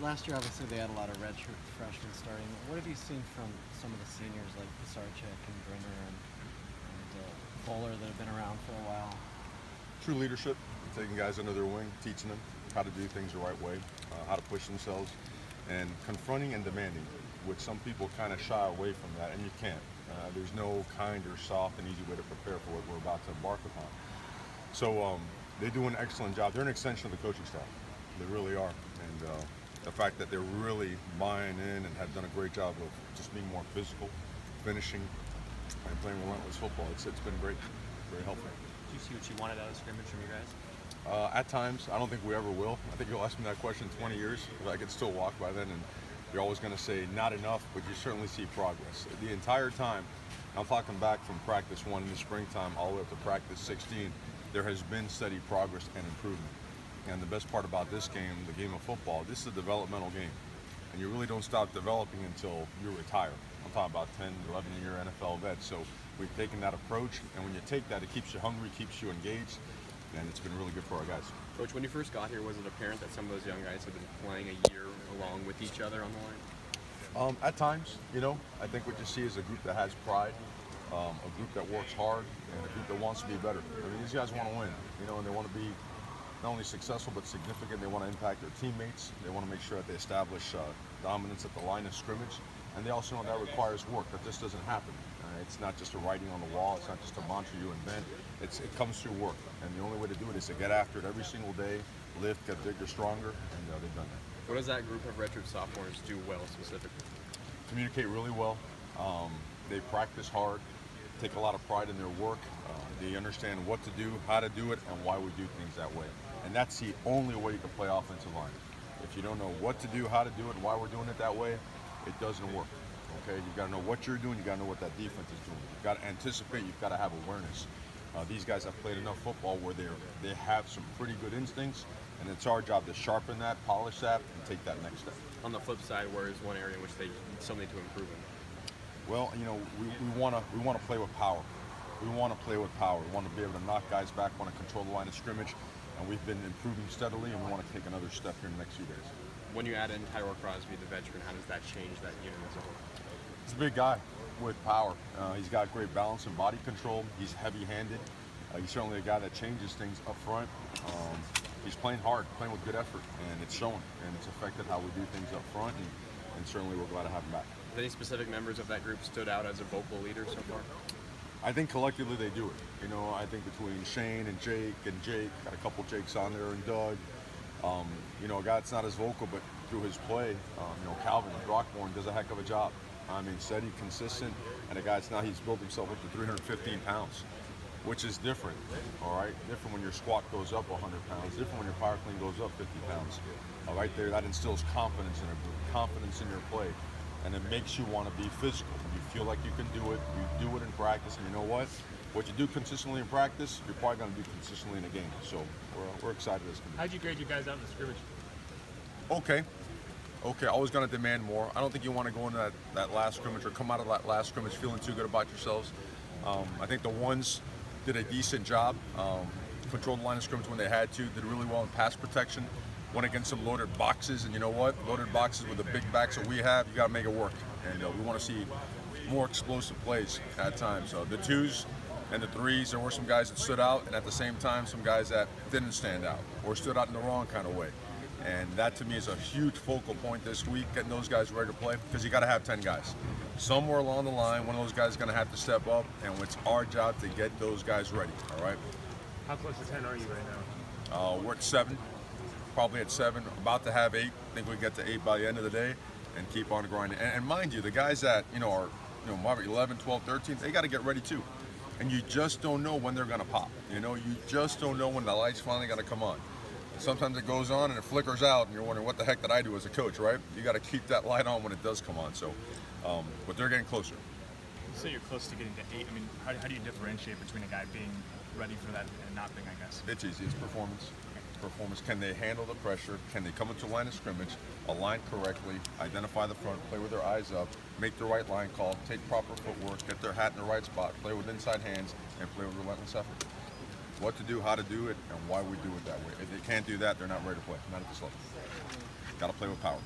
last year, obviously, they had a lot of redshirt freshmen starting. What have you seen from some of the seniors like Sarchek and Brenner and Bowler that have been around for a while? True leadership, taking guys under their wing, teaching them how to do things the right way, how to push themselves, and confronting and demanding, which some people kind of shy away from that, and you can't. There's no kind or soft and easy way to prepare for what we're about to embark upon. So they do an excellent job. They're an extension of the coaching staff. They really are. And the fact that they're really buying in and have done a great job of just being more physical, finishing, and playing relentless football, it's been great, very helpful. Did you see what you wanted out of scrimmage from you guys? At times, I don't think we ever will. I think you'll ask me that question in 20 years. I could still walk by then, and you're always going to say not enough, but you certainly see progress. The entire time, I'm talking back from practice 1 in the springtime all the way up to practice 16, there has been steady progress and improvement. And the best part about this game, the game of football, this is a developmental game. And you really don't stop developing until you retire. I'm talking about 10, 11-year NFL vets. So we've taken that approach, and when you take that, it keeps you hungry, keeps you engaged, and it's been really good for our guys. Coach, when you first got here, was it apparent that some of those young guys had been playing a year along with each other on the line? At times, you know, I think what you see is a group that has pride, a group that works hard, and a group that wants to be better. I mean, these guys want to win, you know, and they want to be not only successful but significant. They want to impact their teammates. They want to make sure that they establish dominance at the line of scrimmage, and they also know that requires work. That just doesn't happen. It's not just a writing on the wall. It's not just a mantra you invent. It comes through work, and the only way to do it is to get after it every single day, lift, get bigger, stronger, and they've done that. What does that group of redshirt sophomores do well specifically? Communicate really well. They practice hard, take a lot of pride in their work. They understand what to do, how to do it, and why we do things that way. And that's the only way you can play offensive line. If you don't know what to do, how to do it, and why we're doing it that way, it doesn't work. Okay, you've got to know what you're doing, you've got to know what that defense is doing. You've got to anticipate, you've got to have awareness. These guys have played enough football where they have some pretty good instincts, and it's our job to sharpen that, polish that, and take that next step. On the flip side, where is one area in which they still need to improve in? Well, you know, we want to play with power. We want to play with power. We want to be able to knock guys back, want to control the line of scrimmage, and we've been improving steadily, and we want to take another step here in the next few days. When you add in Tyrell Crosby, the veteran, how does that change that unit as a whole? He's a big guy with power. He's got great balance and body control. He's heavy-handed. He's certainly a guy that changes things up front. He's playing hard, playing with good effort, and it's showing, and it's affected how we do things up front, and certainly we're glad to have him back. Have any specific members of that group stood out as a vocal leader so far? I think collectively they do it. You know, I think between Shane and Jake, got a couple Jakes on there, and Doug, you know, a guy that's not as vocal, but through his play, you know, Calvin Brockborn does a heck of a job. I mean, steady, consistent, and a guy that's now he's built himself up to 315 pounds, which is different, all right? Different when your squat goes up 100 pounds, different when your power clean goes up 50 pounds. Right there, that instills confidence in a group, confidence in your play, and it makes you want to be physical. You feel like you can do it, you do it in practice, and you know what? What you do consistently in practice, you're probably going to do consistently in a game. So we're excited as can be. How'd you grade you guys out in the scrimmage? Okay, always going to demand more. I don't think you want to go into that last scrimmage or come out of that last scrimmage feeling too good about yourselves. I think the ones did a decent job, controlled the line of scrimmage when they had to, did really well in pass protection, went against some loaded boxes, and you know what? Loaded boxes with the big backs that we have, you got to make it work. And we want to see more explosive plays at times. So the 2s and the 3s, there were some guys that stood out, and at the same time, some guys that didn't stand out or stood out in the wrong kind of way. And that to me is a huge focal point this week, getting those guys ready to play, because you got to have 10 guys. Somewhere along the line, one of those guys is going to have to step up, and it's our job to get those guys ready, all right? How close to 10 are you right now? We're at 7, probably at 7, about to have 8. I think we get to 8 by the end of the day and keep on grinding. And mind you, the guys that, you know, are, you know, 11, 12, 13, they got to get ready too. And you just don't know when they're going to pop. You know, you just don't know when the light's finally going to come on. Sometimes it goes on and it flickers out, and you're wondering what the heck did I do as a coach, right? You got to keep that light on when it does come on. So, but they're getting closer. You say you're close to getting to 8. I mean, how do you differentiate between a guy being ready for that and not being, I guess? It's easy. It's performance. Performance. Can they handle the pressure? Can they come into line of scrimmage, align correctly, identify the front, play with their eyes up, make the right line call, take proper footwork, get their hat in the right spot, play with inside hands, and play with relentless effort. What to do, how to do it, and why we do it that way. If they can't do that, they're not ready to play, not at this level. got to play with power.